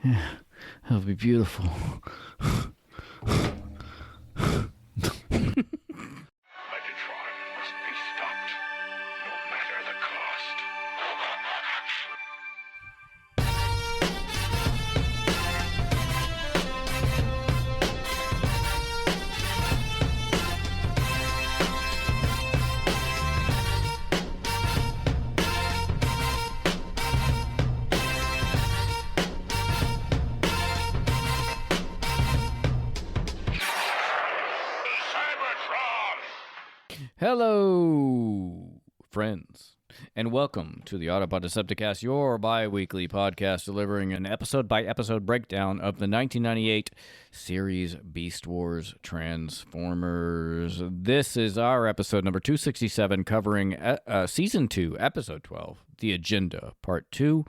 Yeah, that'll be beautiful. Megatron must be stopped, no matter the cost. Hello, friends, and welcome to the Autobot Decepticast, your bi-weekly podcast delivering an episode-by-episode breakdown of the 1998 series Beast Wars Transformers. This is our episode number 267, covering Season 2, Episode 12, The Agenda, Part 2,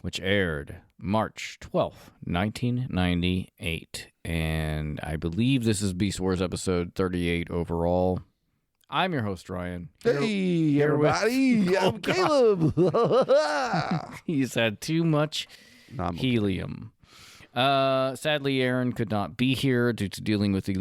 which aired March 12th, 1998. And I believe this is Beast Wars episode 38 overall. I'm your host, Ryan. Hey, everybody. I'm Caleb. He's had too much helium. Sadly, Aaron could not be here due to dealing with the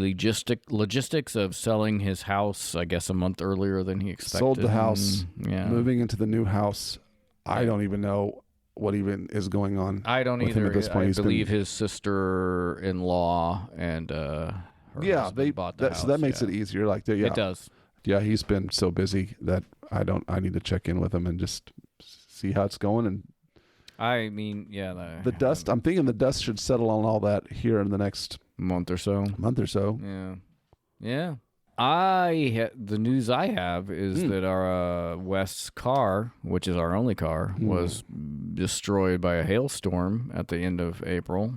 logistics of selling his house, I guess, a month earlier than he expected. Sold the house, moving into the new house. I don't even know what even is going on. I don't either. At this point. I believe his sister-in-law and her husband bought the house. So that makes it easier. It does. Yeah, he's been so busy that I need to check in with him and just see how it's going. And I mean, yeah, the dust. I'm thinking the dust should settle on all that here in the next month or so. Yeah. The news I have is that our West's car, which is our only car, was destroyed by a hailstorm at the end of April.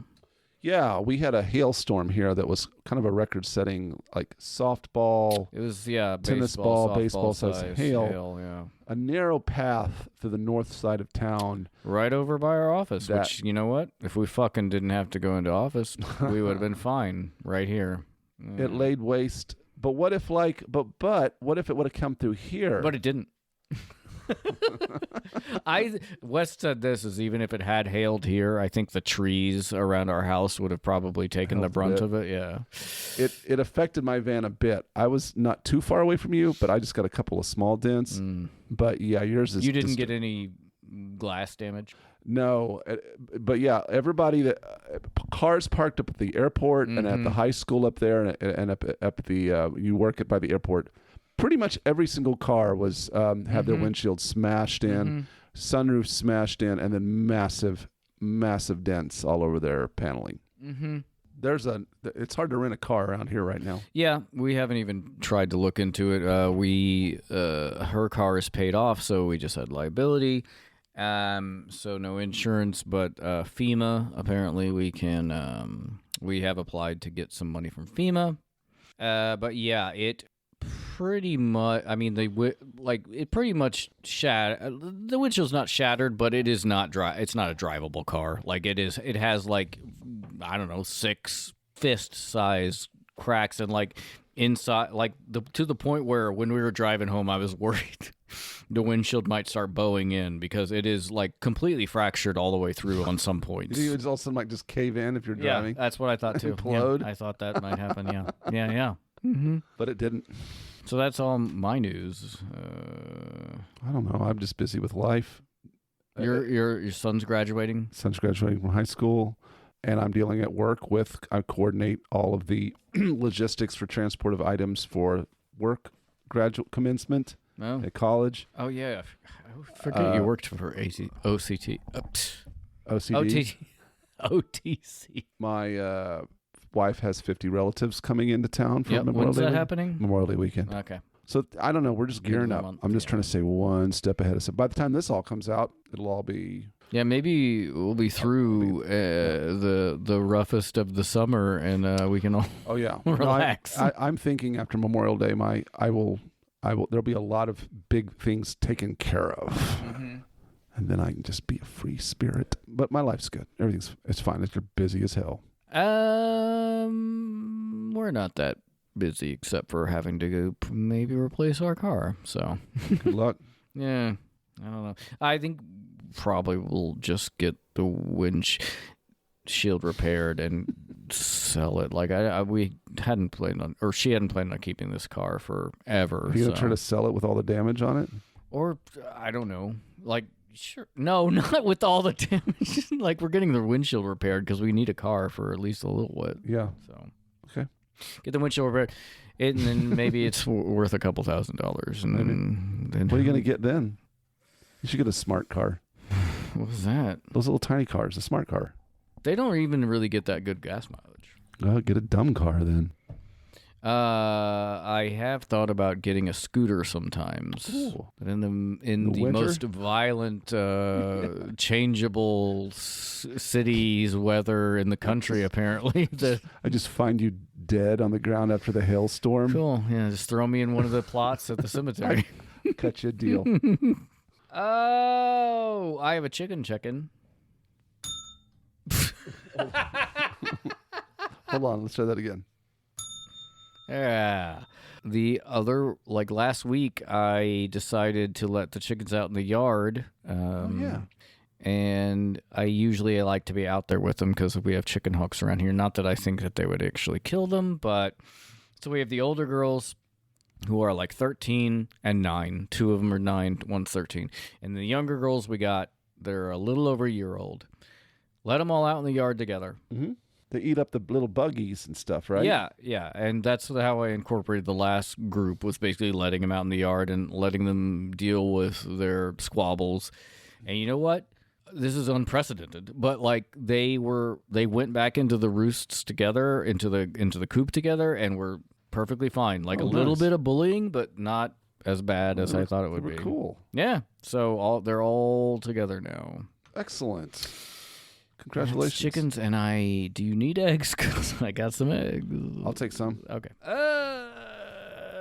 Yeah, we had a hailstorm here that was kind of a record-setting, like softball. It was, tennis ball, baseball size hail. Yeah. A narrow path to the north side of town. Right over by our office, which, you know what? If we fucking didn't have to go into office, we would have been fine right here. It laid waste. But what if, but what if it would have come through here? But it didn't. West said this is even if it had hailed here, I think the trees around our house would have probably taken the brunt of it. Yeah, it affected my van a bit. I was not too far away from you, but I just got a couple of small dents. But yeah, yours is. You didn't get any glass damage. No, but yeah, everybody cars parked up at the airport and at the high school up there and up at the you work by the airport. Pretty much every single car was had their windshield smashed in, sunroof smashed in, and then massive dents all over their paneling. It's hard to rent a car around here right now. Yeah, we haven't even tried to look into it. Her car is paid off, so we just had liability. So no insurance, but FEMA, apparently we can, we have applied to get some money from FEMA. But yeah, it pretty much, I mean, it pretty much shattered. The windshield's not shattered, but it is not it's not a drivable car. It has 6 fist size cracks and inside, to the point where when we were driving home, I was worried the windshield might start bowing in because it is completely fractured all the way through on some points. You also might just cave in if you're driving. Yeah, that's what I thought too. Implode. Yeah, I thought that might happen. Yeah. But it didn't. So that's all my news. I don't know. I'm just busy with life. Your son's graduating? Son's graduating from high school, and I'm dealing at work I coordinate all of the logistics for transport of items for work graduate commencement at college. Oh, yeah. I forget you worked for OCT. OTC. My wife has 50 relatives coming into town for Memorial Day. When's that happening? Memorial Day weekend. Okay. So I don't know. We're just gearing up. I'm just trying to stay one step ahead of it. By the time this all comes out, it'll all be... Yeah, maybe we'll be through the roughest of the summer, and we can all relax. No, I'm thinking after Memorial Day, I will. There'll be a lot of big things taken care of, and then I can just be a free spirit. But my life's good. It's fine. You're busy as hell. We're not that busy except for having to go maybe replace our car. So good luck. Yeah, I don't know. I think probably we'll just get the winch. windshield repaired and sell it. Like we hadn't planned on, or she hadn't planned on keeping this car forever. Are you gonna try to sell it with all the damage on it? Or I don't know. Like sure, no, not with all the damage. Like we're getting the windshield repaired because we need a car for at least a little bit. Yeah. So okay, get the windshield repaired, and then maybe it's worth a couple $1,000s. And then what are you gonna get then? You should get a smart car. What was that? Those little tiny cars, a smart car. They don't even really get that good gas mileage. Get a dumb car then. I have thought about getting a scooter sometimes. Ooh. But in the winter? most violent, changeable cities weather in the country, apparently. I just find you dead on the ground after the hailstorm. Cool. Yeah, just throw me in one of the plots at the cemetery. Cut you a deal. Oh, I have a chicken check-in. Hold on, let's try that again. Yeah. The other, like last week, I decided to let the chickens out in the yard. Yeah. And I usually like to be out there with them because we have chicken hawks around here. Not that I think that they would actually kill them, but so we have the older girls who are like 13 and 9. 2 of them are 9, one's 13. And the younger girls they're a little over a year old. Let them all out in the yard together. Mm-hmm. They eat up the little buggies and stuff, right? Yeah. And that's how I incorporated the last group, was basically letting them out in the yard and letting them deal with their squabbles. And you know what? This is unprecedented, but like they went back into the roosts together, into the coop together, and were perfectly fine. Like a little bit of bullying, but not as bad as I thought it would be. Cool. Yeah. So they're all together now. Excellent. Congratulations. That's chickens, and do you need eggs? Because I got some eggs. I'll take some. Okay.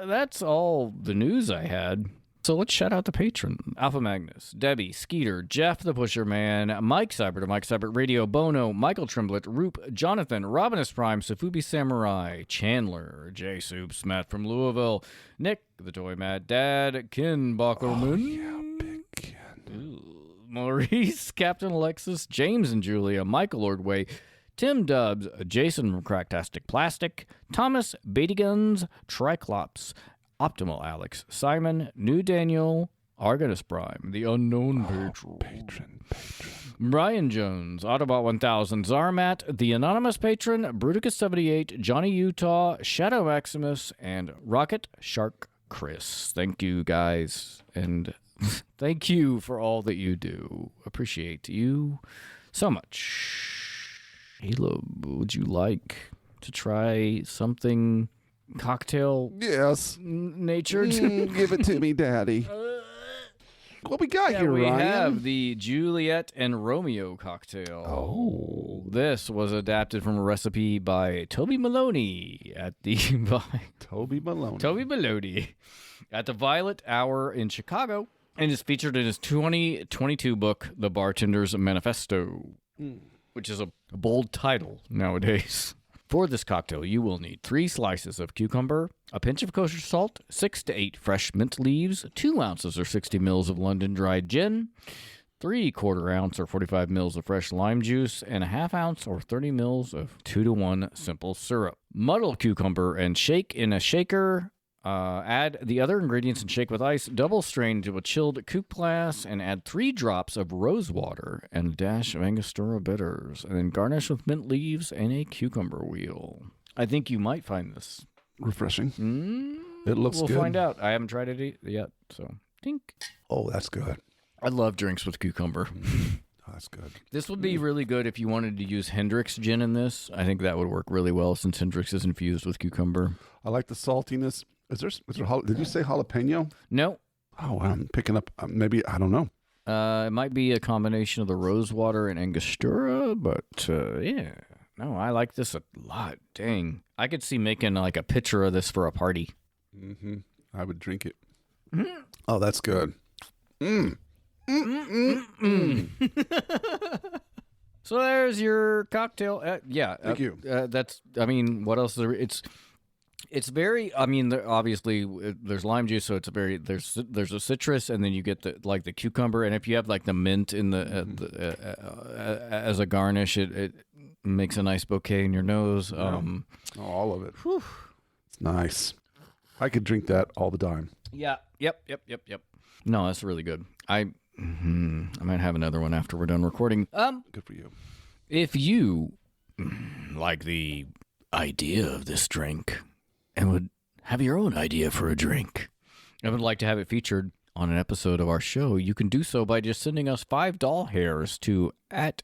That's all the news I had. So let's shout out the patron. Alpha Magnus, Debbie, Skeeter, Jeff the Pusher Man, Mike Cybert of Mike Cybert Radio, Bono, Michael Tremblett, Roop, Jonathan, Robinus Prime, Safubi Samurai, Chandler, J Soups, Matt from Louisville, Nick, the Toy Mad Dad, Ken Bockelman. Oh, yeah, big Ken. Maurice, Captain Alexis, James and Julia, Michael Ordway, Tim Dubs, Jason from Cracktastic Plastic, Thomas, Beattyguns, Triclops, Optimal Alex, Simon, New Daniel, Argonus Prime, the Unknown Patron. Brian Jones, Autobot 1000, Zarmat, the Anonymous Patron, Bruticus78, Johnny Utah, Shadow Maximus, and Rocket Shark Chris. Thank you, guys, and thank you for all that you do. Appreciate you so much. Caleb, would you like to try something cocktail natured? Give it to me, Daddy. What we got here, we Ryan? have the Juliet and Romeo cocktail. Oh. This was adapted from a recipe by Toby Maloney at the Toby Maloney. Toby Maloney at the Violet Hour in Chicago, and is featured in his 2022 book, The Bartender's Manifesto, which is a bold title nowadays. For this cocktail, you will need 3 slices of cucumber, a pinch of kosher salt, 6 to 8 fresh mint leaves, 2 ounces or 60 mils of London dried gin, 3/4 ounce or 45 mils of fresh lime juice, and a ½ ounce or 30 mils of 2-to-1 simple syrup. Muddle cucumber and shake in a shaker. Add the other ingredients and shake with ice. Double strain into a chilled coupe glass and add 3 drops of rose water and a dash of Angostura bitters. And then garnish with mint leaves and a cucumber wheel. I think you might find this refreshing. It looks good. We'll find out. I haven't tried it yet, so think. Oh, that's good. I love drinks with cucumber. Oh, that's good. This would be really good if you wanted to use Hendrick's gin in this. I think that would work really well since Hendrick's is infused with cucumber. I like the saltiness. Is there did you say jalapeno? No. Oh, I'm picking up, maybe, I don't know. It might be a combination of the rose water and Angostura, but yeah. No, I like this a lot. Dang. I could see making like a pitcher of this for a party. Mm-hmm. I would drink it. Mm-hmm. Oh, that's good. So there's your cocktail. Thank you. What else is there? It's very. I mean, obviously there's lime juice, so it's very. There's a citrus, and then you get the cucumber, and if you have like the mint in the as a garnish, makes a nice bouquet in your nose. All of it. Whew. It's nice. I could drink that all the time. Yeah. Yep. No, that's really good. I might have another one after we're done recording. Good for you. If you like the idea of this drink and would have your own idea for a drink and would like to have it featured on an episode of our show, you can do so by just sending us 5 doll hairs to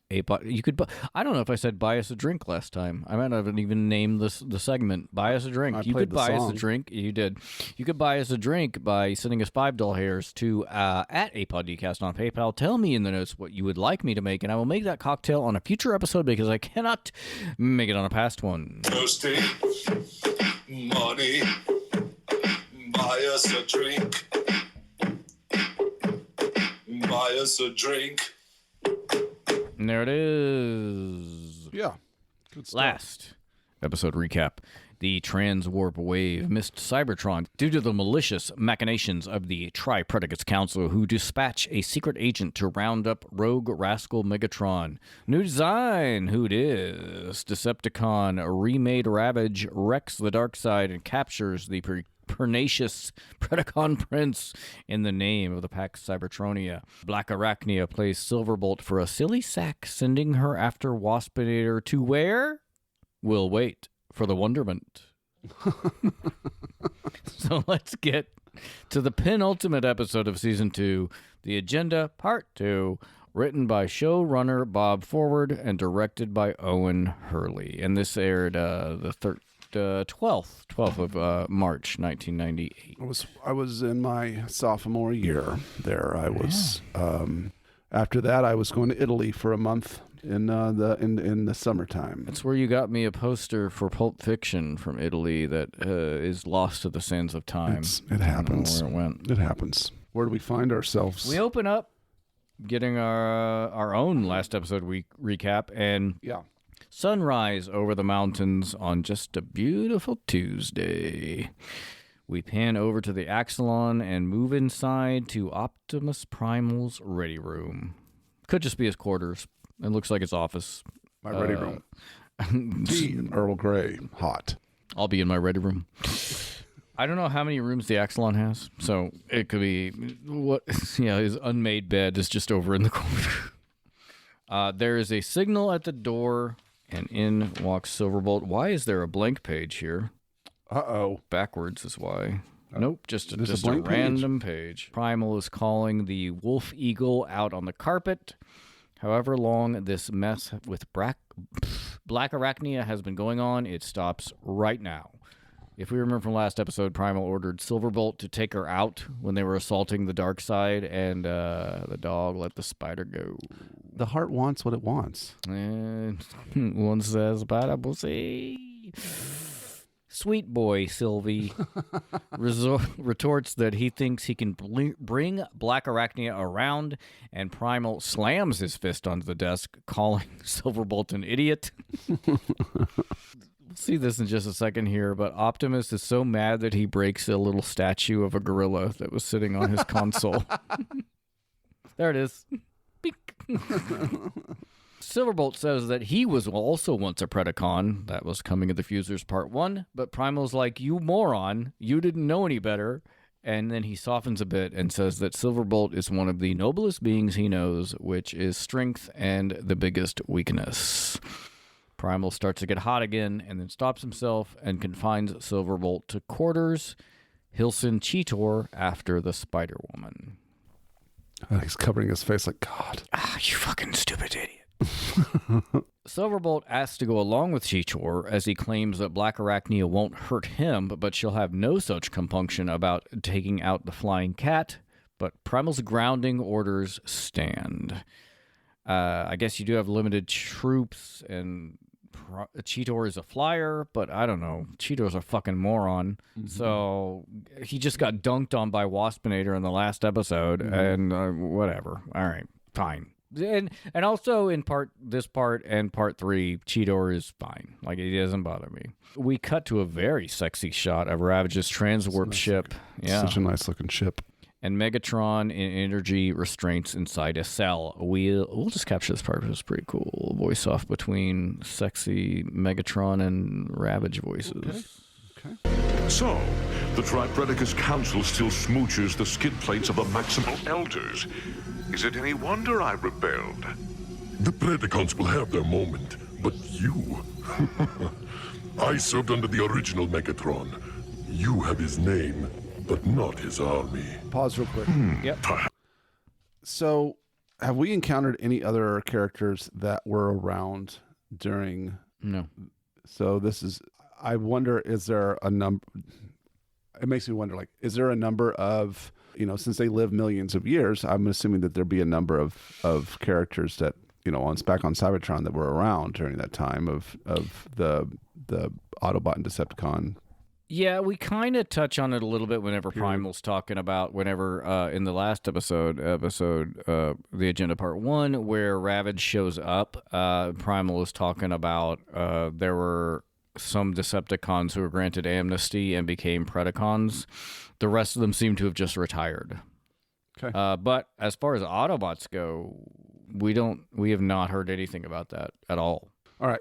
you could I don't know if I said buy us a drink last time. I might not have even named the segment buy us a drink. You could buy us a drink. You did. You could buy us a drink by sending us 5 doll hairs to at APDCast on PayPal. Tell me in the notes what you would like me to make, and I will make that cocktail on a future episode because I cannot make it on a past one. Thirsty, money, buy us a drink. Buy us a drink. And there it is. Yeah. Good stuff. Last episode recap. The Transwarp Wave missed Cybertron due to the malicious machinations of the Tri-Predicates Council, who dispatch a secret agent to round up rogue rascal Megatron. New design, who it is. Decepticon remade Ravage wrecks the dark side and captures the pernicious Predacon Prince in the name of the Pax Cybertronia. Blackarachnia plays Silverbolt for a silly sack, sending her after Waspinator to where? We'll wait for the wonderment. So let's get to the penultimate episode of Season 2, The Agenda, Part 2, written by showrunner Bob Forward and directed by Owen Hurley. And this aired the 12th of March, 1998. I was in my sophomore year there. I was after that I was going to Italy for a month in the summertime. That's where you got me a poster for Pulp Fiction from Italy that is lost to the sands of time. It happens. I don't know where it went. It happens. Where do we find ourselves? We open up getting our own last episode recap, and sunrise over the mountains on just a beautiful Tuesday. We pan over to the Axelon and move inside to Optimus Primal's ready room. Could just be his quarters. It looks like his office. My ready room. Tea and Earl Grey. Hot. I'll be in my ready room. I don't know how many rooms the Axelon has, so it could be his unmade bed is just over in the corner. There is a signal at the door, and in walks Silverbolt. Why is there a blank page here? Uh-oh. Backwards is why. Nope, just a blank random page. Primal is calling the Wolf Eagle out on the carpet. However long this mess with Blackarachnia has been going on, it stops right now. If we remember from last episode, Primal ordered Silverbolt to take her out when they were assaulting the dark side, and the dog let the spider go. The heart wants what it wants. And one says, "Bada pussy." Sweet boy Sylvie retorts that he thinks he can bring Blackarachnia around, and Primal slams his fist onto the desk, calling Silverbolt an idiot. We'll see this in just a second here, but Optimus is so mad that he breaks a little statue of a gorilla that was sitting on his console. There it is. Silverbolt says that he was also once a Predacon. That was Coming of the Fusers Part 1. But Primal's like, you moron, you didn't know any better. And then he softens a bit and says that Silverbolt is one of the noblest beings he knows, which is strength and the biggest weakness. Primal starts to get hot again and then stops himself and confines Silverbolt to quarters. He'll send Cheetor after the Spider-Woman. He's covering his face like, God. You fucking stupid idiot. Silverbolt asks to go along with Cheetor as he claims that Blackarachnia won't hurt him, but she'll have no such compunction about taking out the flying cat. But Primal's grounding orders stand. I guess you do have limited troops, and Cheetor is a flyer, but I don't know. Cheetor's a fucking moron. Mm-hmm. So he just got dunked on by Waspinator in the last episode, and whatever. All right, fine. And also in this part and part 3, Cheetor is fine. Like, it doesn't bother me. We cut to a very sexy shot of Ravage's transwarp ship. Yeah. Such a nice looking ship. and Megatron in energy restraints inside a cell. We'll just capture this part. It was pretty cool. Voice off between sexy Megatron and Ravage voices. Okay. So, the Tripredacus Council still smooches the skid plates of the Maximal Elders. Is it any wonder I rebelled? The Predacons will have their moment, but you... I served under the original Megatron. You have his name, but not his army. Pause real quick. Yep. So, have we encountered any other characters that were around during... No. So this is... I wonder, is there a number... It makes me wonder, like, is there a number of... since they live millions of years, I'm assuming that there'd be a number of characters that, back on Cybertron that were around during that time of the Autobot and Decepticon. Yeah, we kind of touch on it a little bit whenever Primal's talking about in the last episode, the Agenda Part 1, where Ravage shows up. Primal is talking about there were some Decepticons who were granted amnesty and became Predacons. The rest of them seem to have just retired. Okay. But as far as Autobots go, we have not heard anything about that at all. All right.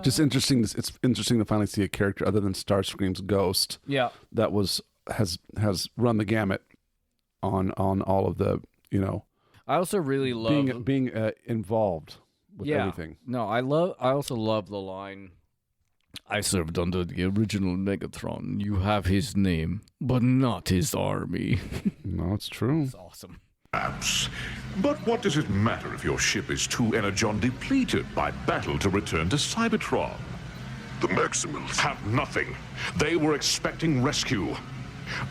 Just interesting. It's interesting to finally see a character other than Starscream's Ghost. Yeah. That has run the gamut on all of the I also really love being involved with everything. No, I also love the line, I served under the original Megatron. You have his name, but not his army. No, it's true. It's awesome. Perhaps. But what does it matter if your ship is too energon depleted by battle to return to Cybertron? The Maximals. Have nothing. They were expecting rescue.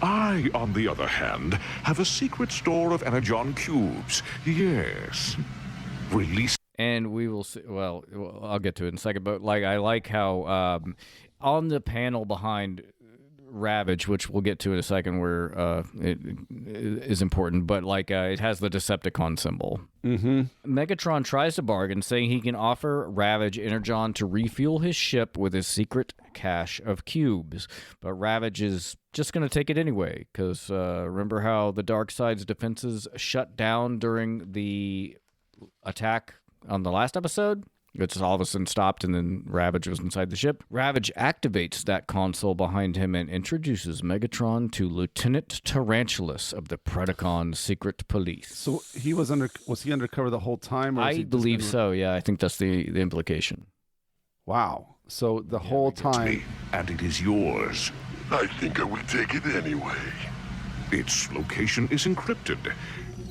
I, on the other hand, have a secret store of energon cubes. Yes. Release. And we will see. Well, I'll get to it in a second. But I like how on the panel behind Ravage, which we'll get to in a second, where it is important. But it has the Decepticon symbol. Mm-hmm. Megatron tries to bargain, saying he can offer Ravage energon to refuel his ship with his secret cache of cubes. But Ravage is just going to take it anyway, because remember how the Darkseid's defenses shut down during the attack on the last episode? It just all of a sudden stopped, and then Ravage was inside the ship. Ravage activates that console behind him and introduces Megatron to Lieutenant Tarantulas of the Predacon Secret Police. So was he undercover the whole time? Or I believe so, yeah. I think that's the implication. Wow. So the whole time... And it is yours. I think I will take it anyway. Its location is encrypted,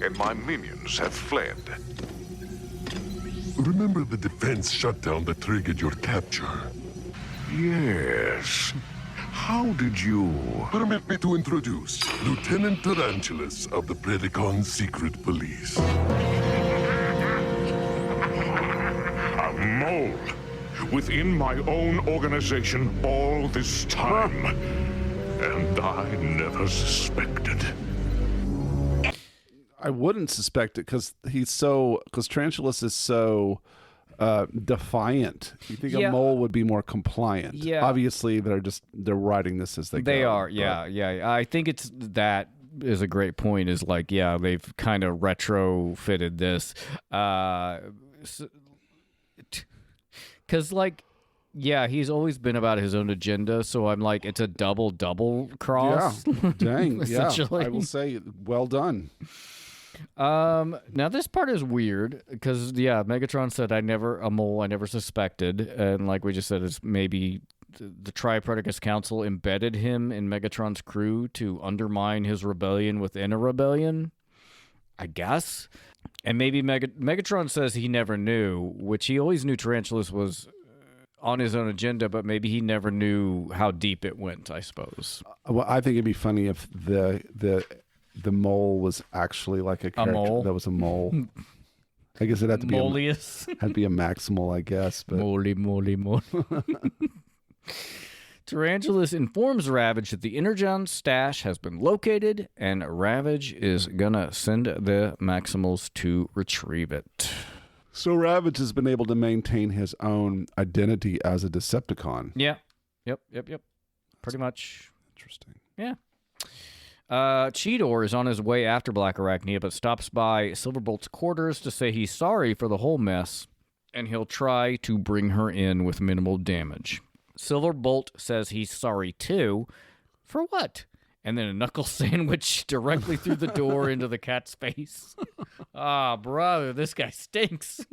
and my minions have fled. Remember the defense shutdown that triggered your capture? Yes. How did you... Permit me to introduce Lieutenant Tarantulas of the Predacon Secret Police. A mole within my own organization all this time. And I never suspected. I wouldn't suspect it because Tarantulas is so defiant. You think a mole would be more compliant? Yeah. Obviously, they're writing this as they go. They are, yeah. I think it's that is a great point. Is they've kind of retrofitted this, because he's always been about his own agenda. So I'm like, it's a double cross. Yeah, dang, essentially. I will say, well done. Now this part is weird because Megatron said I never suspected, and like we just said, it's maybe the Tripredacus Council embedded him in Megatron's crew to undermine his rebellion within a rebellion, I guess. And maybe Megatron says he never knew, which he always knew Tarantulas was on his own agenda, but maybe he never knew how deep it went, I suppose. Well, I think it'd be funny if the mole was actually like a character mole? that was a mole. I guess it'd have to be Molius. Had to be a Maximal, I guess. But Mole. Tarantulas informs Ravage that the Energon stash has been located, and Ravage is gonna send the Maximals to retrieve it. So Ravage has been able to maintain his own identity as a Decepticon. Yeah. Yep. Pretty much. Interesting. Yeah. Cheetor is on his way after Blackarachnia, but stops by Silverbolt's quarters to say he's sorry for the whole mess, and he'll try to bring her in with minimal damage. Silverbolt says he's sorry too. For what? And then a knuckle sandwich directly through the door into the cat's face. Ah, brother, this guy stinks.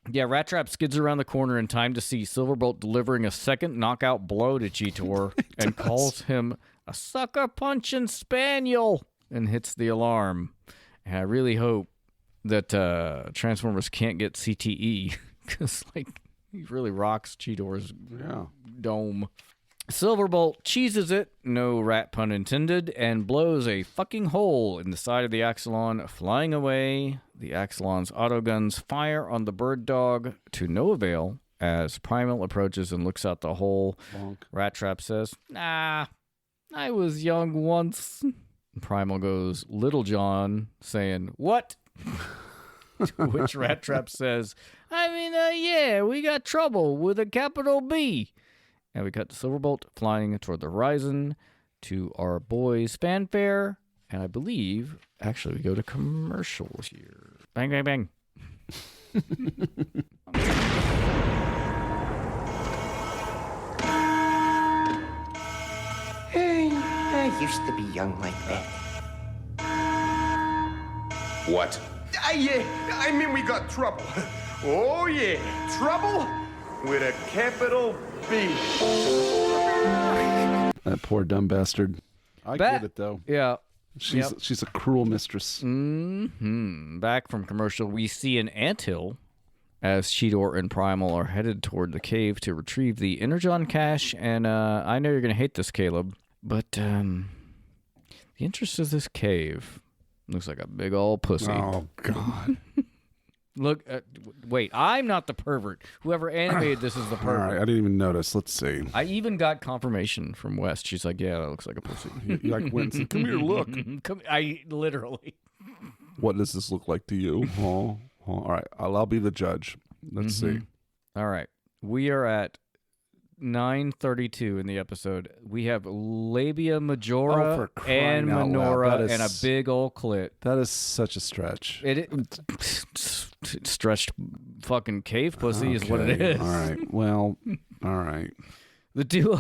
Yeah, Rat Trap skids around the corner in time to see Silverbolt delivering a second knockout blow to Cheetor and calls him a sucker-punching spaniel and hits the alarm. And I really hope that Transformers can't get CTE because, like, he really rocks Cheetor's dome. Silverbolt cheeses it, no rat pun intended, and blows a fucking hole in the side of the Axelon, flying away. The Axelon's autoguns fire on the bird dog to no avail as Primal approaches and looks out the hole. Bonk. Rat Trap says, "Nah, I was young once." Primal goes, "Little John," saying, "What?" To which Rat Trap says, yeah, we got trouble with a capital B. And we cut to Silverbolt flying toward the horizon to our boys' fanfare. And I believe, actually, we go to commercials here. Bang, bang, bang. I used to be young like that. What? I mean we got trouble. Oh, yeah. Trouble with a capital B. That poor dumb bastard. I get it, though. Yeah. She's a cruel mistress. Mm-hmm. Back from commercial, we see an anthill as Cheetor and Primal are headed toward the cave to retrieve the Energon cache. And I know you're going to hate this, Caleb, but the interest of this cave looks like a big old pussy. Oh, God. Look, wait, I'm not the pervert. Whoever animated this is the pervert. All right, I didn't even notice. Let's see. I even got confirmation from West. She's like, yeah, that looks like a pussy. You like went and said, "Come here, look." I literally. What does this look like to you? Oh, all right, I'll be the judge. Let's see. All right, we are at 9:32 in the episode. We have labia majora for crying and out loud. menorah That and a is- big old clit. That is such a stretch. Stretched fucking cave pussy is what it Okay, is. All right. Well, all right. The duo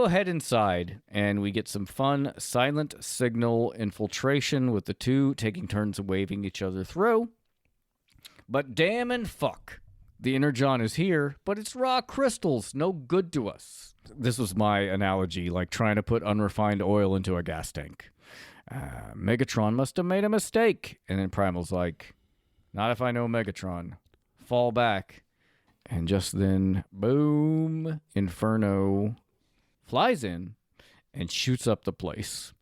head inside, and we get some fun silent signal infiltration with the two taking turns of waving each other through. But damn and fuck, the Energon is here, but it's raw crystals, no good to us. This was my analogy, like trying to put unrefined oil into a gas tank. Megatron must have made a mistake. And then Primal's like, not if I know Megatron. Fall back. And just then, boom, Inferno flies in and shoots up the place.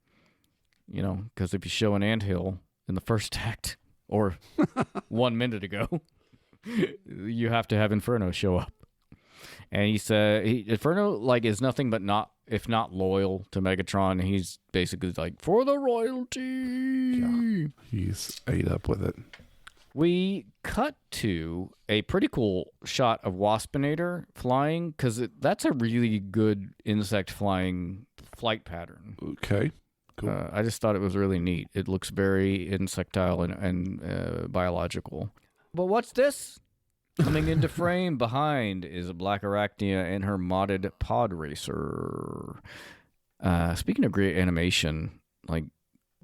You know, because if you show an anthill in the first act, or 1 minute ago, you have to have Inferno show up. And he said, Inferno, like, is nothing but if not loyal to Megatron. He's basically like, for the royalty. Yeah, he's ate up with it. We cut to a pretty cool shot of Waspinator flying, because that's a really good insect flying flight pattern. Okay, cool. I just thought it was really neat. It looks very insectile and biological. But what's this? Coming into frame behind is a Blackarachnia and her modded pod racer. Speaking of great animation, like,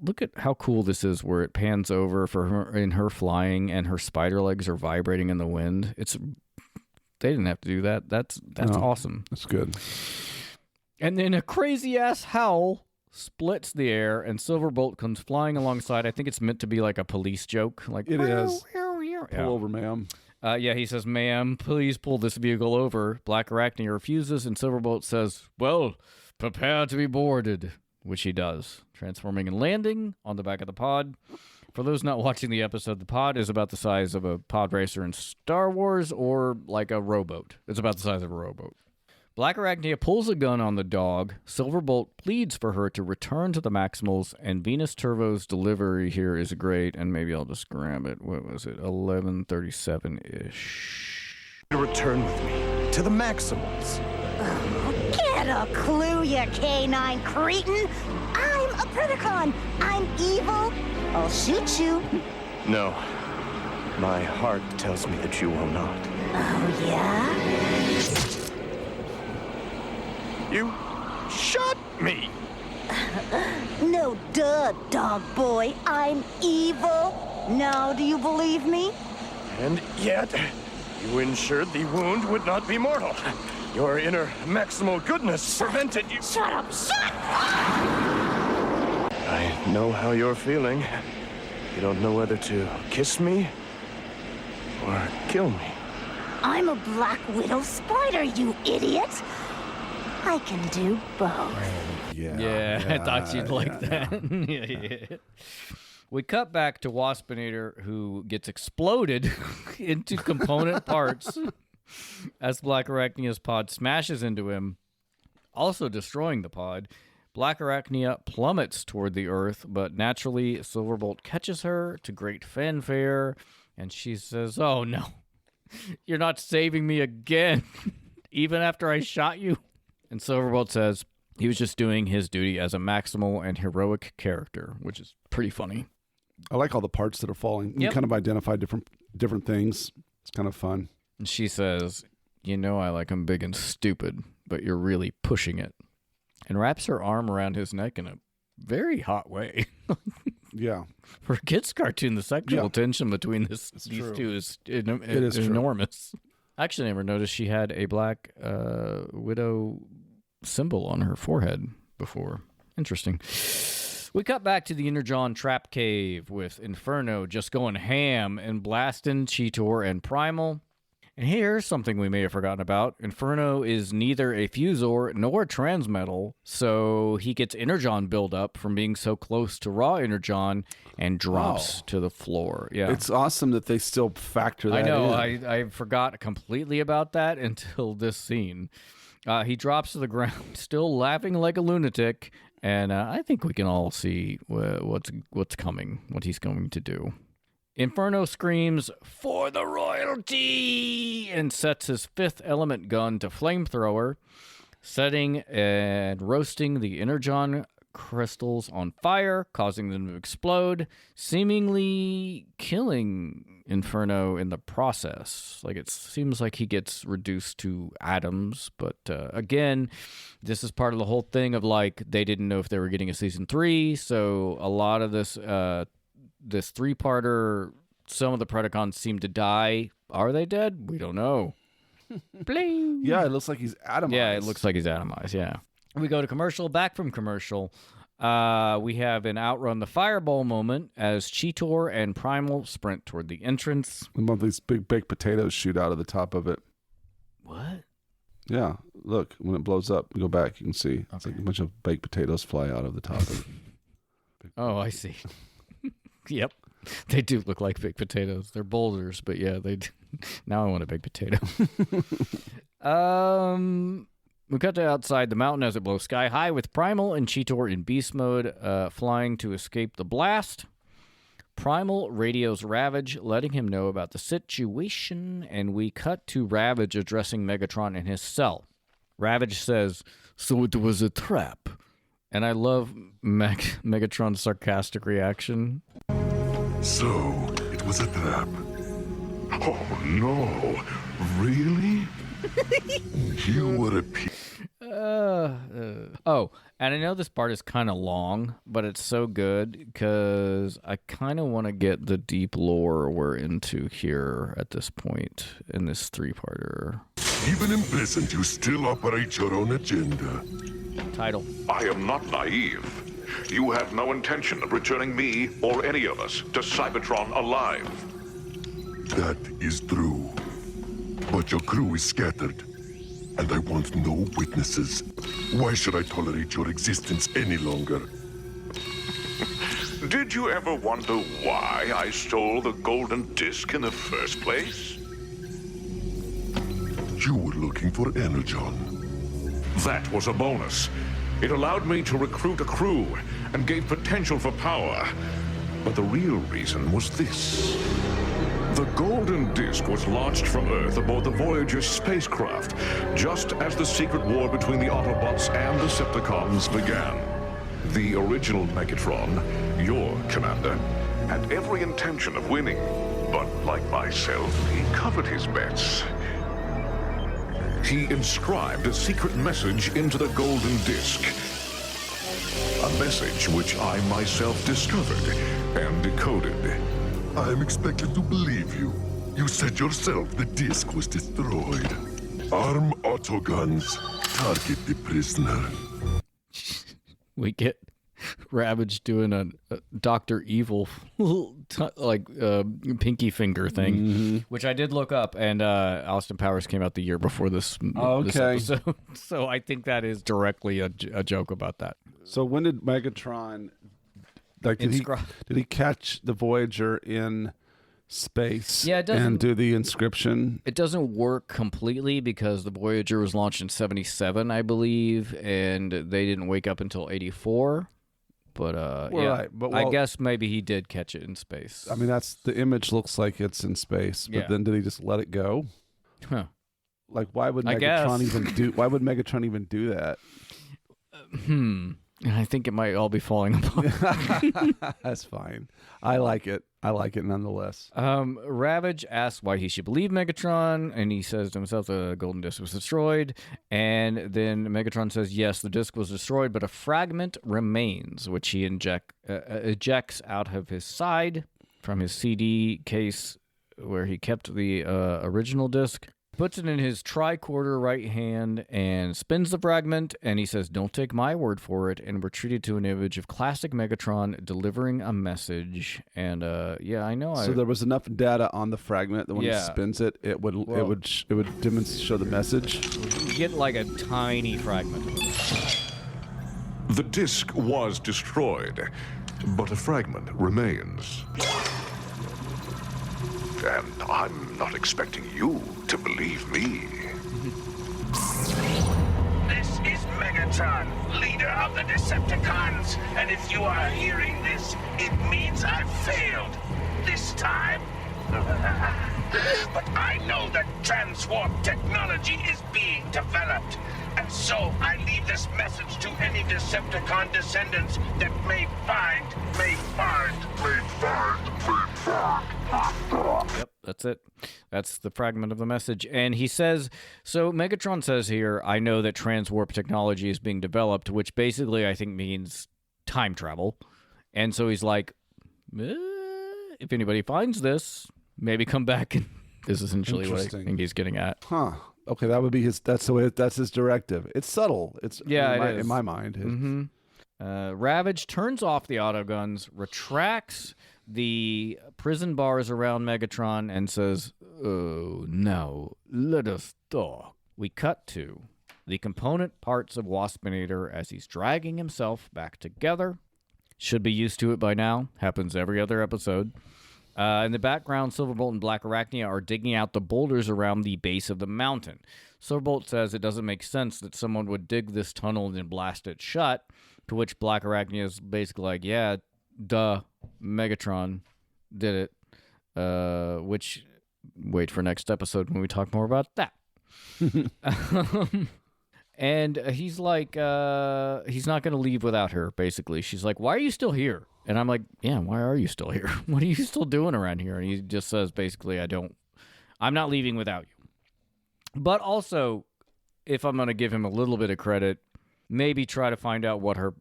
look at how cool this is where it pans over for her in her flying and her spider legs are vibrating in the wind. They didn't have to do that. That's awesome. That's good. And then a crazy ass howl splits the air and Silverbolt comes flying alongside. I think it's meant to be like a police joke. Like It is. Yeah. Pull over, ma'am. Yeah, he says, "Ma'am, please pull this vehicle over." Blackarachnia refuses, and Silverbolt says, "Well, prepare to be boarded," which he does, transforming and landing on the back of the pod. For those not watching the episode, the pod is about the size of a pod racer in Star Wars, or like a rowboat. It's about the size of a rowboat. Blackarachnia pulls a gun on the dog. Silverbolt pleads for her to return to the Maximals, and Venus Turbo's delivery here is great, and maybe I'll just grab it. What was it? 11:37-ish. to return with me to the Maximals. Get a clue, you canine cretin! I'm a Predacon! I'm evil! I'll shoot you! No. My heart tells me that you will not. Oh, yeah? You shot me! No duh, dog boy. I'm evil. Now do you believe me? And yet, you ensured the wound would not be mortal. Your inner maximal goodness prevented you. Shut up! Shut I know how you're feeling. You don't know whether to kiss me or kill me. I'm a Black Widow spider, you idiot! I can do both. Yeah, I thought you'd like that. Yeah. We cut back to Waspinator, who gets exploded into component parts as Blackarachnia's pod smashes into him, also destroying the pod. Blackarachnia plummets toward the Earth, but naturally Silverbolt catches her to great fanfare, and she says, "Oh no, you're not saving me again, even after I shot you." And Silverbolt says he was just doing his duty as a maximal and heroic character, which is pretty funny. I like all the parts that are falling. You Yep. kind of identify different things. It's kind of fun. And she says, "You know I like him big and stupid, but you're really pushing it." And wraps her arm around his neck in a very hot way. Yeah. For a kid's cartoon, the sexual tension between these true. two is It is true. enormous. I actually never noticed she had a Black Widow symbol on her forehead before. Interesting. We cut back to the Energon trap cave with Inferno just going ham and blasting Cheetor and Primal. And here's something we may have forgotten about. Inferno is neither a fusor nor a transmetal, so he gets Energon buildup from being so close to raw Energon and drops to the floor. Yeah, It's awesome that they still factor that I know. in. I forgot completely about that until this scene. He drops to the ground, still laughing like a lunatic, and I think we can all see what's coming, what he's going to do. Inferno screams, "For the royalty!" and sets his fifth element gun to flamethrower, setting and roasting the Energon crystals on fire, causing them to explode, seemingly killing Inferno in the process. Like, it seems like he gets reduced to atoms, but again, this is part of the whole thing of, like, they didn't know if they were getting a season 3, so a lot of this this three-parter, some of the Predacons seem to die. Are they dead? We don't know. Bling. Yeah, it looks like he's atomized. Yeah, it looks like he's atomized, yeah. We go to commercial. Back from commercial, we have an Outrun the Fireball moment as Cheetor and Primal sprint toward the entrance. And one of these big baked potatoes shoot out of the top of it. What? Yeah, look, when it blows up, go back, you can see. It's like a bunch of baked potatoes fly out of the top of it. Oh, I see. Yep. They do look like baked potatoes. They're boulders, but yeah, they do. Now I want a baked potato. We cut to outside the mountain as it blows sky high with Primal and Cheetor in beast mode, flying to escape the blast. Primal radios Ravage, letting him know about the situation, and we cut to Ravage addressing Megatron in his cell. Ravage says, "So it was a trap." And I love Megatron's sarcastic reaction. So, it was a trap. Oh, no. Really? You were a Oh, and I know this part is kind of long, but it's so good because I kind of want to get the deep lore we're into here at this point in this three-parter. Even in prison, you still operate your own agenda. Title. I am not naive. You have no intention of returning me or any of us to Cybertron alive. That is true. But your crew is scattered, and I want no witnesses. Why should I tolerate your existence any longer? Did you ever wonder why I stole the golden disc in the first place? You were looking for Energon. That was a bonus. It allowed me to recruit a crew and gave potential for power. But the real reason was this. The Golden Disc was launched from Earth aboard the Voyager spacecraft, just as the secret war between the Autobots and Decepticons began. The original Megatron, your commander, had every intention of winning, but like myself, he covered his bets. He inscribed a secret message into the Golden Disc. A message which I myself discovered and decoded. I'm expected to believe you. You said yourself the disc was destroyed. Arm autoguns. Target the prisoner. We get Ravage doing a Dr. Evil pinky finger thing, which I did look up, and Austin Powers came out the year before this, this episode. So I think that is directly a joke about that. So when did Megatron, like, did he catch the Voyager in space? Yeah, it doesn't, and do the inscription. It doesn't work completely because the Voyager was launched in 1977, I believe, and they didn't wake up until 1984. But right. But I guess maybe he did catch it in space. I mean, that's the image looks like it's in space, but then did he just let it go? Huh. Like, why would Megatron even do that? I think it might all be falling apart. That's fine. I like it. I like it nonetheless. Ravage asks why he should believe Megatron, and he says to himself the Golden Disc was destroyed. And then Megatron says, yes, the disc was destroyed, but a fragment remains, which he ejects out of his side from his CD case where he kept the original disc. Puts it in his tricorder right hand and spins the fragment, and he says, don't take my word for it, and we're treated to an image of classic Megatron delivering a message. And I know. So there was enough data on the fragment that when he spins it, it would show the message. You get like a tiny fragment. The disc was destroyed, but a fragment remains. And I'm not expecting you to believe me. This is Megatron, leader of the Decepticons. And if you are hearing this, it means I've failed. This time. But I know that transwarp technology is being developed. And so I leave this message to any Decepticon descendants that may find. Yep, that's it. That's the fragment of the message. And he says, so Megatron says here, I know that transwarp technology is being developed, which basically I think means time travel. And so he's like, if anybody finds this, maybe come back. And this is essentially what I think he's getting at. Huh. Okay, that would be that's his directive. It's subtle. It's in my mind. Ravage turns off the autoguns, retracts the prison bars around Megatron, and says, oh, now let us talk. We cut to the component parts of Waspinator as he's dragging himself back together. Should be used to it by now. Happens every other episode. In the background, Silverbolt and Blackarachnia are digging out the boulders around the base of the mountain. Silverbolt says it doesn't make sense that someone would dig this tunnel and then blast it shut, to which Blackarachnia is basically like, yeah, duh, Megatron did it, which, wait for next episode when we talk more about that. And he's like, he's not going to leave without her, basically. She's like, why are you still here? And I'm like, yeah, why are you still here? What are you still doing around here? And he just says, basically, I'm not leaving without you. But also, if I'm going to give him a little bit of credit, maybe try to find out what her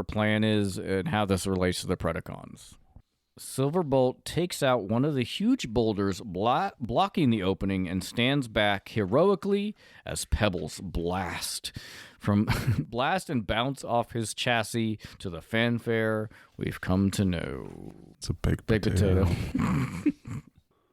plan is and how this relates to the Predacons. Silverbolt takes out one of the huge boulders blocking the opening and stands back heroically as pebbles blast and bounce off his chassis to the fanfare we've come to know. It's a big potato.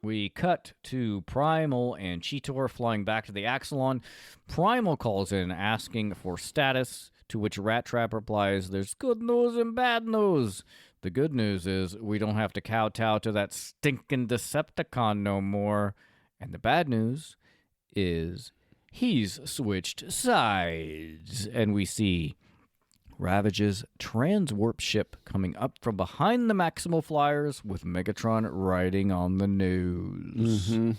We cut to Primal and Cheetor flying back to the Axelon. Primal calls in asking for status, to which Rat Trap replies, there's good news and bad news. The good news is we don't have to kowtow to that stinking Decepticon no more. And the bad news is he's switched sides. And we see Ravage's transwarp ship coming up from behind the Maximal Flyers with Megatron riding on the nose. Mm-hmm.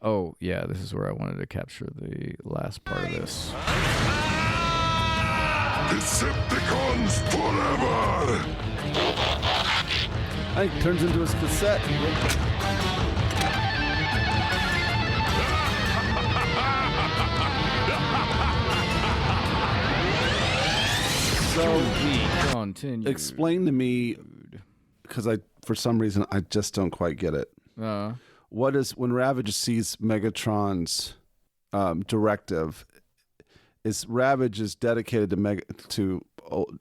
Oh, yeah, this is where I wanted to capture the last part of this. Decepticons Forever! I think it turns into his cassette. So we continue. Explain to me, because for some reason I just don't quite get it. What is when Ravage sees Megatron's directive? Is Ravage is dedicated to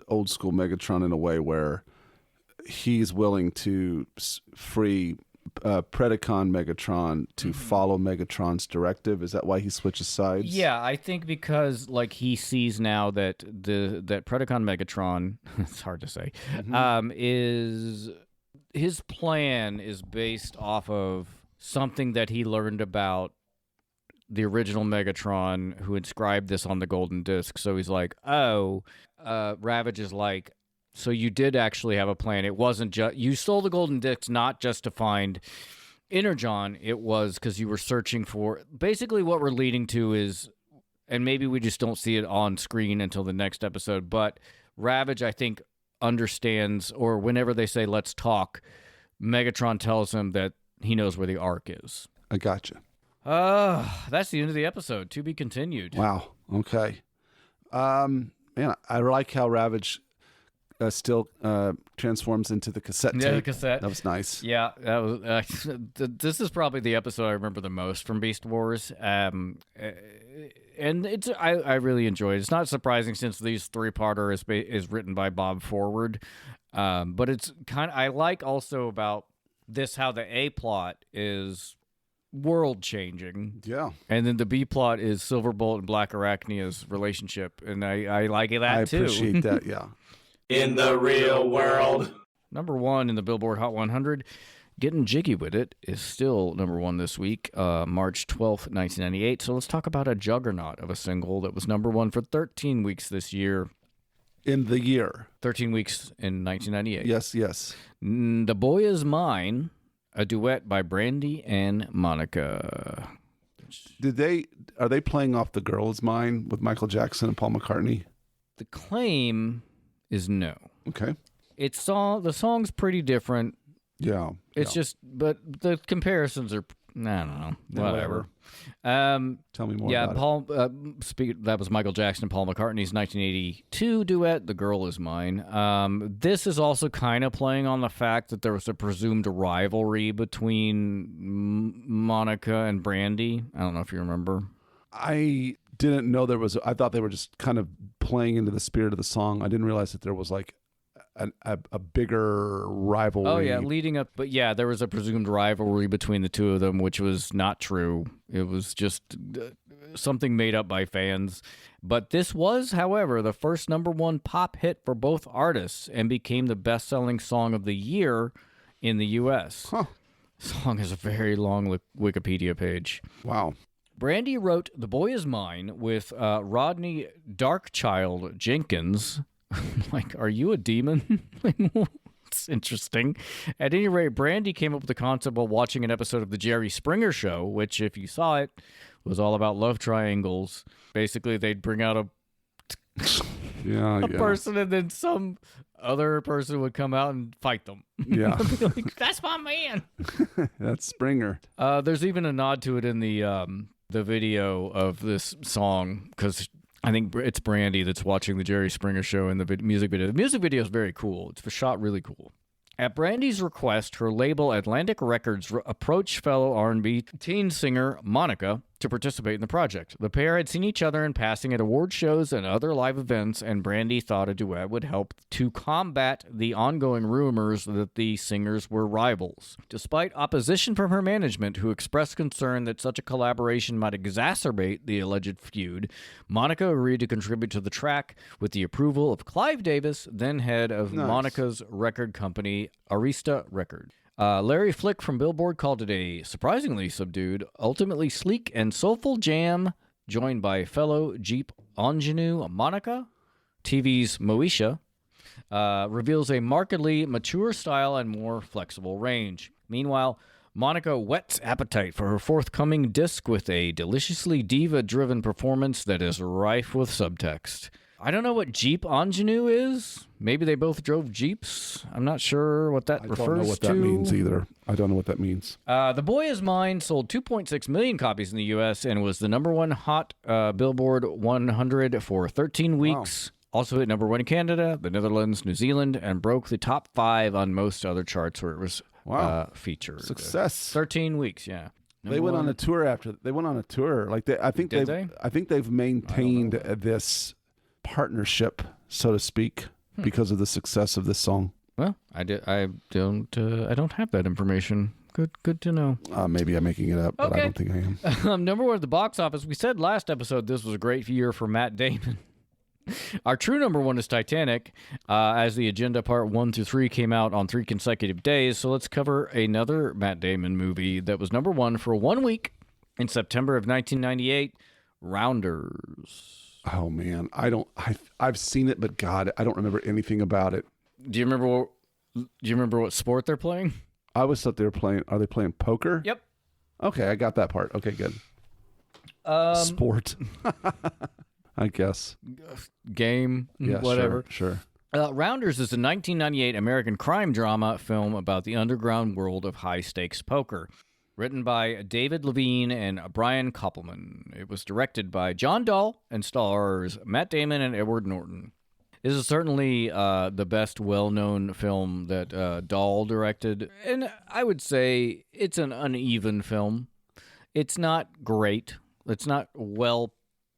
old school Megatron in a way where he's willing to free Predacon Megatron to follow Megatron's directive? Is that why he switches sides? Yeah, I think because like he sees now that that Predacon Megatron, it's hard to say, is his plan is based off of something that he learned about the original Megatron, who inscribed this on the golden disc. So he's like, oh, Ravage is like, so you did actually have a plan. It wasn't just, you stole the golden disc not just to find Energon. It was because you were searching for, basically what we're leading to is, and maybe we just don't see it on screen until the next episode, but Ravage, I think, understands, or whenever they say, let's talk, Megatron tells him that he knows where the Ark is. I gotcha. That's the end of the episode. To be continued. Wow. Okay. Man, I like how Ravage still transforms into the cassette tape. Yeah, the cassette. That was nice. Yeah, that was. This is probably the episode I remember the most from Beast Wars. And it's I really enjoyed it. It's not surprising since these three-parter is written by Bob Forward. But it's kind of, I like also about this how the A plot is world changing. Yeah. And then the B plot is Silverbolt and Blackarachnia's relationship. And I like that too. I appreciate that, yeah. In the real world. Number one in the Billboard Hot 100, Getting Jiggy With It, is still number one this week, March 12th, 1998. So let's talk about a juggernaut of a single that was number one for 13 weeks this year. In the year. 13 weeks in 1998. Yes, yes. The Boy Is Mine, a duet by Brandy and Monica. Are they playing off The Girl Is Mine with Michael Jackson and Paul McCartney? The claim is no. Okay. The song's pretty different. Yeah. It's just, but the comparisons are, I don't know, whatever. Tell me more about it. That was Michael Jackson and Paul McCartney's 1982 duet, The Girl Is Mine. This is also kind of playing on the fact that there was a presumed rivalry between Monica and Brandy. I don't know if you remember. I didn't know there was, I thought they were just kind of playing into the spirit of the song. I didn't realize that there was like a bigger rivalry. Oh, yeah, leading up. But yeah, there was a presumed rivalry between the two of them, which was not true. It was just something made up by fans. But this was, however, the first number one pop hit for both artists and became the best-selling song of the year in the U.S. Huh. The song has a very long Wikipedia page. Wow. Brandy wrote The Boy Is Mine with Rodney Darkchild Jenkins. Like, are you a demon? It's interesting. At any rate, Brandy came up with the concept while watching an episode of The Jerry Springer Show, which, if you saw it, was all about love triangles. Basically, they'd bring out a person, and then some other person would come out and fight them. Yeah. Be like, that's my man. That's Springer. There's even a nod to it in the video of this song, because I think it's Brandy that's watching the Jerry Springer Show in the music video. The music video is very cool. It's shot really cool. At Brandy's request, her label Atlantic Records approached fellow R&B teen singer Monica to participate in the project. The pair had seen each other in passing at award shows and other live events, and Brandy thought a duet would help to combat the ongoing rumors that the singers were rivals. Despite opposition from her management, who expressed concern that such a collaboration might exacerbate the alleged feud, Monica agreed to contribute to the track with the approval of Clive Davis, then head of Monica's record company, Arista Records. Larry Flick from Billboard called it a surprisingly subdued, ultimately sleek and soulful jam, joined by fellow Jeep ingenue Monica TV's Moesha reveals a markedly mature style and more flexible range. Meanwhile, Monica whets appetite for her forthcoming disc with a deliciously diva-driven performance that is rife with subtext. I don't know what Jeep Ingenue is. Maybe they both drove Jeeps. I'm not sure what that refers to. I don't know what that means either. I don't know what that means. The Boy Is Mine sold 2.6 million copies in the U.S. and was the number one hot Billboard 100 for 13 weeks. Wow. Also hit number one in Canada, the Netherlands, New Zealand, and broke the top 5 on most other charts where it was featured. Success. 13 weeks, yeah. They went on a tour after. They went on a tour. Like I think they've maintained this partnership, so to speak, because of the success of this song. Well, I don't have that information. Good to know. Maybe I'm making it up, but I don't think I am. Number one at the box office. We said last episode this was a great year for Matt Damon. Our true number one is Titanic, as the agenda part 1 through 3 came out on 3 consecutive days. So let's cover another Matt Damon movie that was number one for 1 week in September of 1998, Rounders. Oh man, I've seen it, but God, I don't remember anything about it. Do you remember what sport they're playing? I always thought they were playing. Are they playing poker? Yep. Okay, I got that part. Okay, good. Sport. I guess. Game. Yeah, whatever. Sure. Rounders is a 1998 American crime drama film about the underground world of high-stakes poker. Written by David Levine and Brian Koppelman. It was directed by John Dahl and stars Matt Damon and Edward Norton. This is certainly the best well-known film that Dahl directed, and I would say it's an uneven film. It's not great. It's not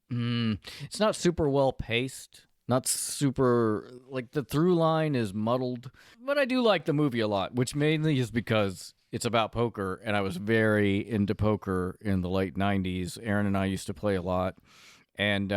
it's not super well-paced. Not super, like, the through line is muddled. But I do like the movie a lot, which mainly is because it's about poker, and I was very into poker in the late 90s. Aaron and I used to play a lot, and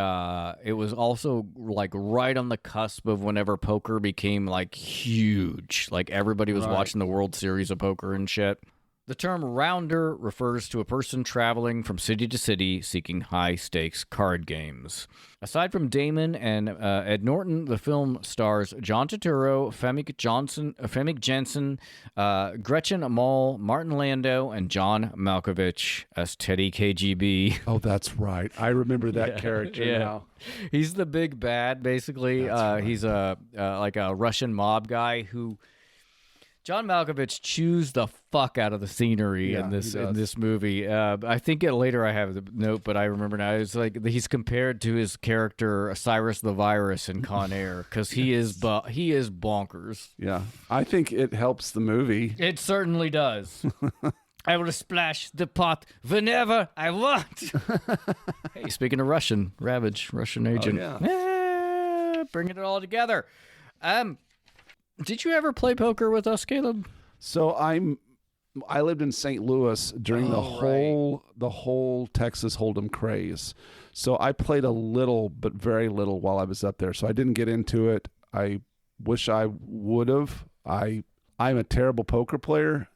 it was also, like, right on the cusp of whenever poker became, like, huge. Like, everybody was watching the World Series of Poker and shit. The term rounder refers to a person traveling from city to city seeking high-stakes card games. Aside from Damon and Ed Norton, the film stars John Turturro, Femi Jensen, Gretchen Mol, Martin Landau, and John Malkovich as Teddy KGB. Oh, that's right. I remember that character now. He's the big bad, basically. He's like a Russian mob guy who... John Malkovich chews the fuck out of the scenery in this movie. I think later I have the note, but I remember now. It's like he's compared to his character Cyrus the Virus in Con Air because he is bonkers. Yeah, I think it helps the movie. It certainly does. I will splash the pot whenever I want. Hey, speaking of Russian, Ravage, Russian agent. Oh, yeah. Bringing it all together. Did you ever play poker with us, Caleb? So I lived in St. Louis during the whole Texas Hold'em craze. So I played a little, but very little while I was up there. So I didn't get into it. I wish I would have. I'm a terrible poker player.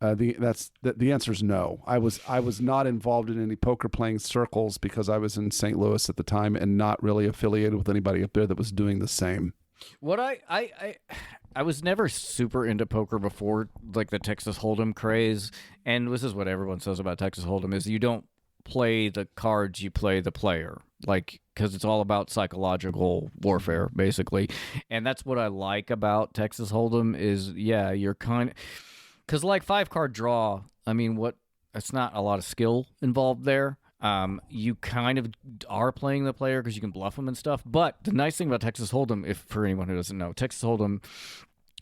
The answer is no. I was not involved in any poker playing circles because I was in St. Louis at the time and not really affiliated with anybody up there that was doing the same. What I was never super into poker before, like the Texas Hold'em craze, and this is what everyone says about Texas Hold'em is you don't play the cards, you play the player, like because it's all about psychological warfare, basically, and that's what I like about Texas Hold'em is you're kind of because like 5-card draw. I mean, it's not a lot of skill involved there. You kind of are playing the player because you can bluff them and stuff. But the nice thing about Texas Hold'em, if for anyone who doesn't know, Texas Hold'em,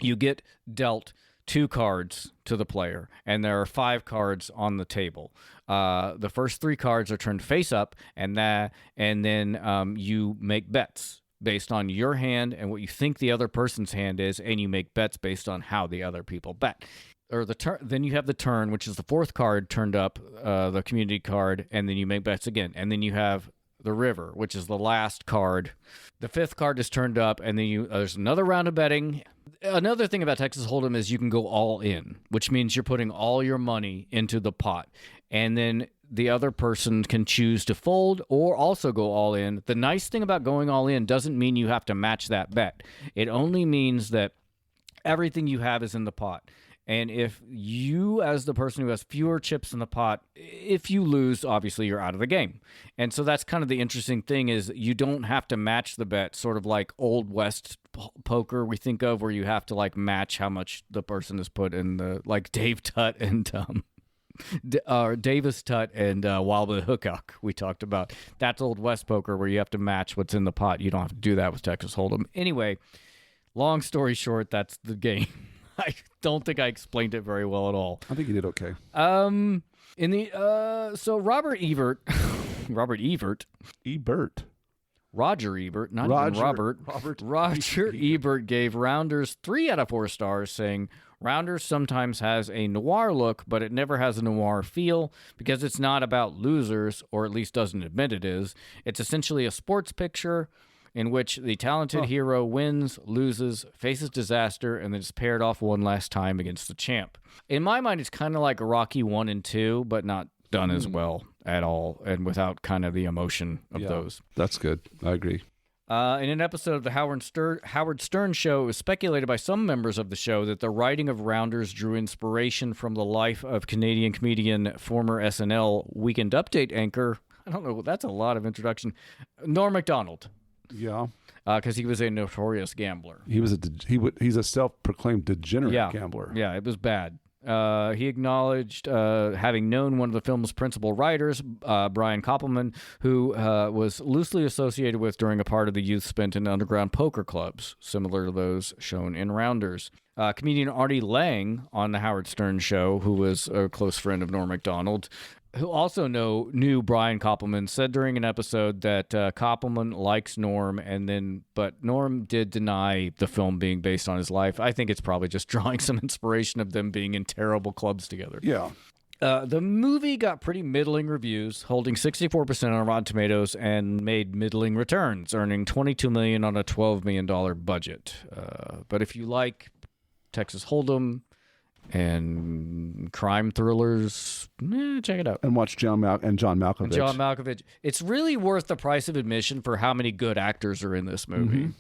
you get dealt 2 cards to the player, and there are 5 cards on the table. The first 3 cards are turned face up, and then you make bets based on your hand and what you think the other person's hand is, and you make bets based on how the other people bet. Or then you have the turn, which is the 4th card turned up, the community card, and then you make bets again. And then you have the river, which is the last card. The 5th card is turned up, and then there's another round of betting. Another thing about Texas Hold'em is you can go all in, which means you're putting all your money into the pot. And then the other person can choose to fold or also go all in. The nice thing about going all in doesn't mean you have to match that bet. It only means that everything you have is in the pot. And if you, as the person who has fewer chips in the pot, if you lose, obviously you're out of the game. And so that's kind of the interesting thing is you don't have to match the bet, sort of like Old West poker we think of, where you have to like match how much the person has put in the, like Dave Tutt and Davis Tutt and Wilder Hookok we talked about. That's Old West poker where you have to match what's in the pot. You don't have to do that with Texas Hold'em. Anyway, long story short, that's the game. I don't think I explained it very well at all. I think you did okay. So Roger Ebert, gave Rounders 3 out of 4 stars, saying Rounders sometimes has a noir look, but it never has a noir feel because it's not about losers, or at least doesn't admit it is. It's essentially a sports picture in which the talented hero wins, loses, faces disaster, and then is paired off one last time against the champ. In my mind, it's kind of like Rocky 1 and 2, but not done as well at all, and without kind of the emotion of those. That's good. I agree. In an episode of the Howard Stern Show, it was speculated by some members of the show that the writing of Rounders drew inspiration from the life of Canadian comedian, former SNL Weekend Update anchor, I don't know, that's a lot of introduction, Norm Macdonald. Yeah, because he was a notorious gambler. He's a self-proclaimed degenerate gambler. Yeah, it was bad. He acknowledged having known one of the film's principal writers, Brian Koppelman, who was loosely associated with during a part of the youth spent in underground poker clubs, similar to those shown in Rounders. Comedian Artie Lang on the Howard Stern Show, who was a close friend of Norm Macdonald, who also knew Brian Koppelman, said during an episode that Koppelman likes Norm, but Norm did deny the film being based on his life. I think it's probably just drawing some inspiration of them being in terrible clubs together. Yeah. The movie got pretty middling reviews, holding 64% on Rotten Tomatoes, and made middling returns, earning $22 million on a $12 million budget. But if you like Texas Hold'em and crime thrillers, check it out. And watch John Malkovich. It's really worth the price of admission for how many good actors are in this movie,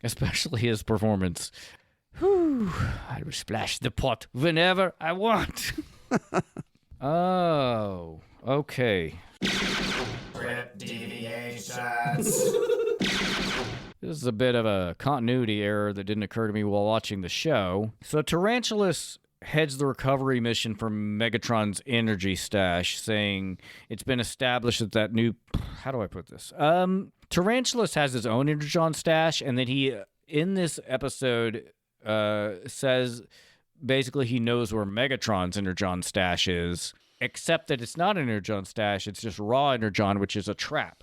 especially his performance. Whew, I will splash the pot whenever I want. Oh, okay. Script deviations. This is a bit of a continuity error that didn't occur to me while watching the show. So Tarantulas heads the recovery mission from Megatron's energy stash, saying it's been established that new... How do I put this? Tarantulas has his own energon stash, and then he, in this episode, says basically he knows where Megatron's energon stash is, except that it's not an energon stash, it's just raw energon, which is a trap.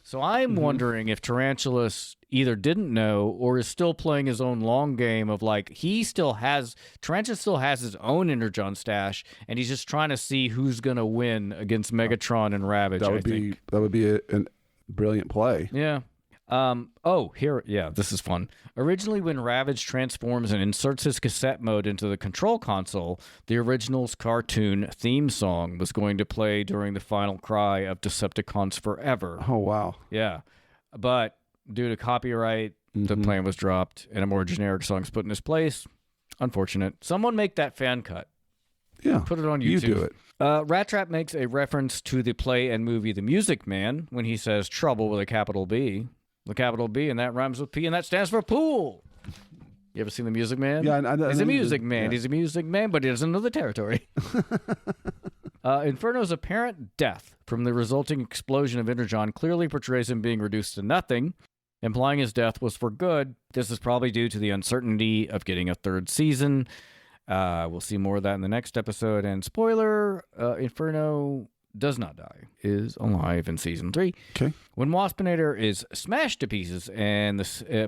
So I'm wondering if Tarantulas either didn't know or is still playing his own long game of like, Tarantulas still has his own energon stash, and he's just trying to see who's going to win against Megatron and Ravage, I think. That would be a brilliant play. Yeah. This is fun. Originally, when Ravage transforms and inserts his cassette mode into the control console, the original's cartoon theme song was going to play during the final cry of Decepticons Forever. Oh, wow. Yeah. But due to copyright, the plan was dropped, and a more generic song's put in its place. Unfortunate. Someone make that fan cut. Yeah. Put it on YouTube. You do it. Rat Trap makes a reference to the play and movie The Music Man when he says trouble with a capital B. The capital B, and that rhymes with P, and that stands for pool. You ever seen The Music Man? Yeah, I He's a music man. Yeah. He's a music man, but he doesn't know the territory. Inferno's apparent death from the resulting explosion of energon clearly portrays him being reduced to nothing, implying his death was for good. This is probably due to the uncertainty of getting a third season. We'll see more of that in the next episode. And spoiler, Inferno does not die, is alive in season 3. Okay. When Waspinator is smashed to pieces and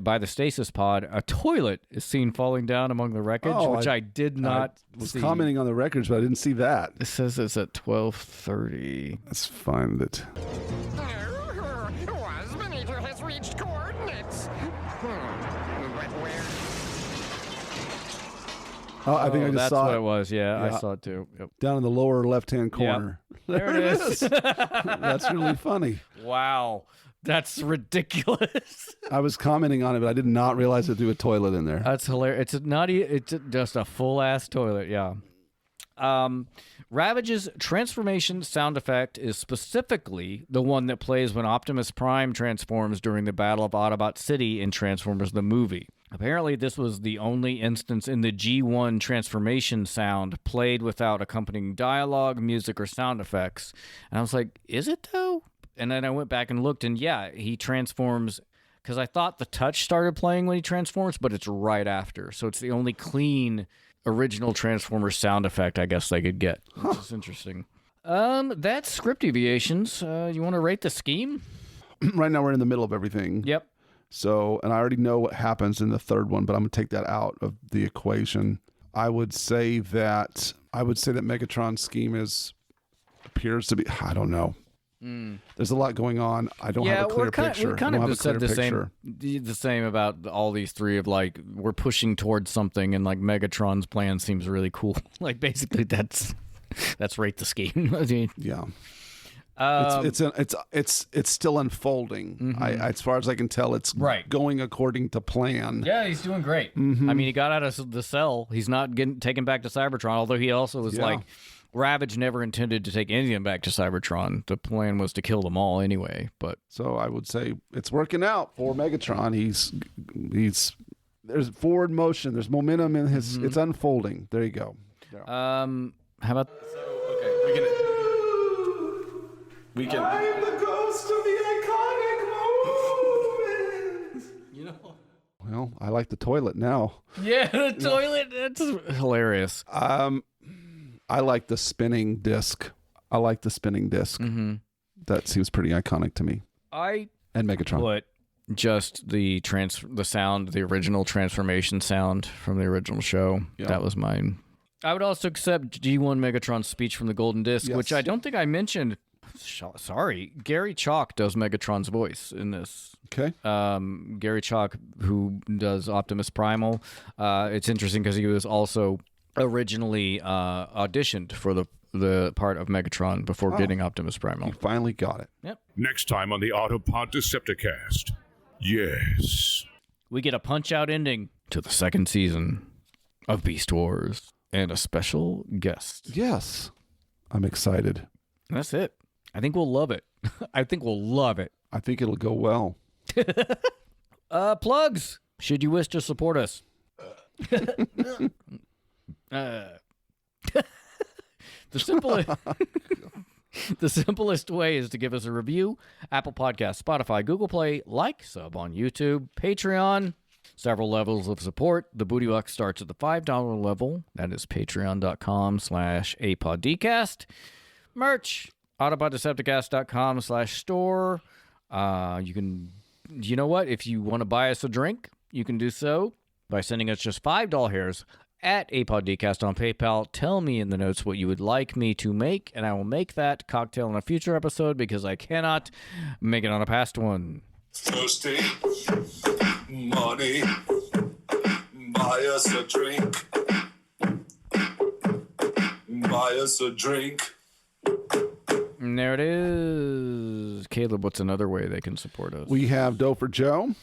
by the stasis pod, a toilet is seen falling down among the wreckage, which I did not see. Commenting on the wreckage, but I didn't see that. It says it's at 12:30. Let's find it. Waspinator has reached coordinates. But where? Oh, I think I just that's saw what it. it was. Yeah, Yeah. I saw it too. Yep. Down in the lower left-hand corner. There it is. That's really funny. Wow. That's ridiculous. I was commenting on it, but I did not realize it threw a toilet in there. That's hilarious. It's just a full-ass toilet, yeah. Ravage's transformation sound effect is specifically the one that plays when Optimus Prime transforms during the Battle of Autobot City in Transformers the movie. Apparently, this was the only instance in the G1 transformation sound played without accompanying dialogue, music, or sound effects. And I was like, is it though? And then I went back and looked, and yeah, he transforms, because I thought the touch started playing when he transforms, but it's right after. So it's the only clean original Transformers sound effect I guess they could get, which is interesting. That's script deviations. You want to rate the scheme? Right now, we're in the middle of everything. Yep. So, and I already know what happens in the third one, but I'm going to take that out of the equation. I would say that Megatron's scheme appears to be, I don't know. There's a lot going on. I don't have a clear picture. We kind of just said the same about all these three of like, we're pushing towards something, and like Megatron's plan seems really cool. Like basically that's rate the scheme. I mean, yeah. It's still unfolding. As far as I can tell, it's going according to plan. Yeah, he's doing great. I mean, he got out of the cell. He's not getting taken back to Cybertron, although he also was like, Ravage never intended to take any of them back to Cybertron. The plan was to kill them all anyway. But so I would say it's working out for Megatron. There's forward motion. There's momentum in his. It's unfolding. There you go. How about? We can. I am the ghost of the iconic moment. You know. Well, I like the toilet now. Yeah, the toilet. That's hilarious. I like the spinning disc. Mm-hmm. That seems pretty iconic to me. And Megatron. Put just the sound, the original transformation sound from the original show. Yeah. That was mine. I would also accept G1 Megatron's speech from the Golden Disc, which I don't think I mentioned. Sorry, Gary Chalk does Megatron's voice in this. Okay. Gary Chalk, who does Optimus Primal. It's interesting because he was also originally auditioned for the part of Megatron before getting Optimus Primal. You finally got it. Yep. Next time on the Autobot Decepticast. Yes. We get a punch-out ending to the second season of Beast Wars and a special guest. Yes. I'm excited. That's it. I think we'll love it. I think we'll love it. I think it'll go well. Plugs. Should you wish to support us. The simplest way is to give us a review. Apple Podcasts, Spotify, Google Play, sub on YouTube, Patreon. Several levels of support. The Booty Box starts at the $5 level. That is patreon.com/APODcast. Merch, AutobotDecepticast.com/store. You know what? If you want to buy us a drink, you can do so by sending us just $5 at APODcast on PayPal. Tell me in the notes what you would like me to make, and I will make that cocktail in a future episode because I cannot make it on a past one. Thirsty, money, buy us a drink, buy us a drink. And there it is. Caleb, what's another way they can support us? We have Dough for Joe.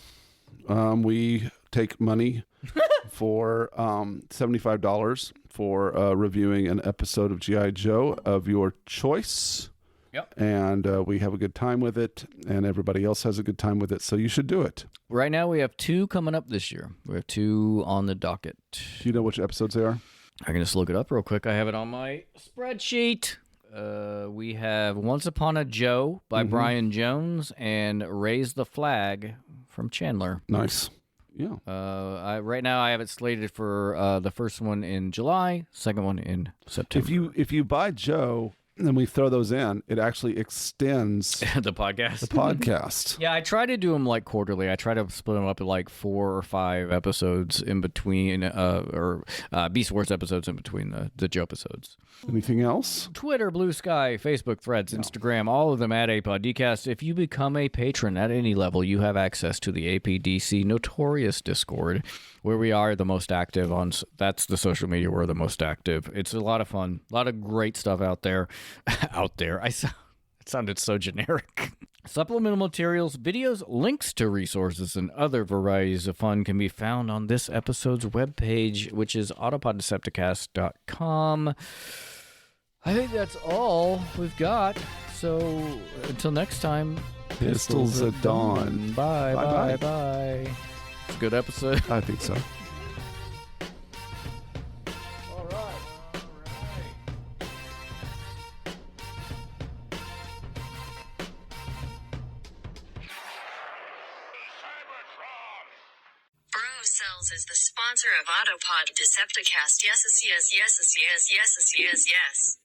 We take money for $75 for reviewing an episode of G.I. Joe of your choice. Yep. And we have a good time with it, and everybody else has a good time with it, so you should do it. Right now, we have 2 coming up this year. We have 2 on the docket. Do you know which episodes they are? I can just look it up real quick. I have it on my spreadsheet. We have Once Upon a Joe by Brian Jones and Raise the Flag from Chandler. Nice. Yeah. Right now, I have it slated for the first one in July, second one in September. If you buy Joe, and we throw those in, it actually extends the podcast. the podcast. Yeah, I try to do them like quarterly. I try to split them up in like 4 or 5 episodes in between, or Beast Wars episodes in between the Joe episodes. Anything else? Twitter, Blue Sky, Facebook, Threads, Instagram, all of them at APODcast. If you become a patron at any level, you have access to the APDC Notorious Discord, where we are the most active on. That's the social media we're the most active. It's a lot of fun, a lot of great stuff out there. It sounded so generic. Supplemental materials, videos, links to resources, and other varieties of fun can be found on this episode's webpage, which is autopoddecepticast.com. I think that's all we've got. So until next time, Pistols at dawn. Bye, Bye-bye. bye. It's a good episode. I think so. Cells is the sponsor of Autopod Decepticast. Yes.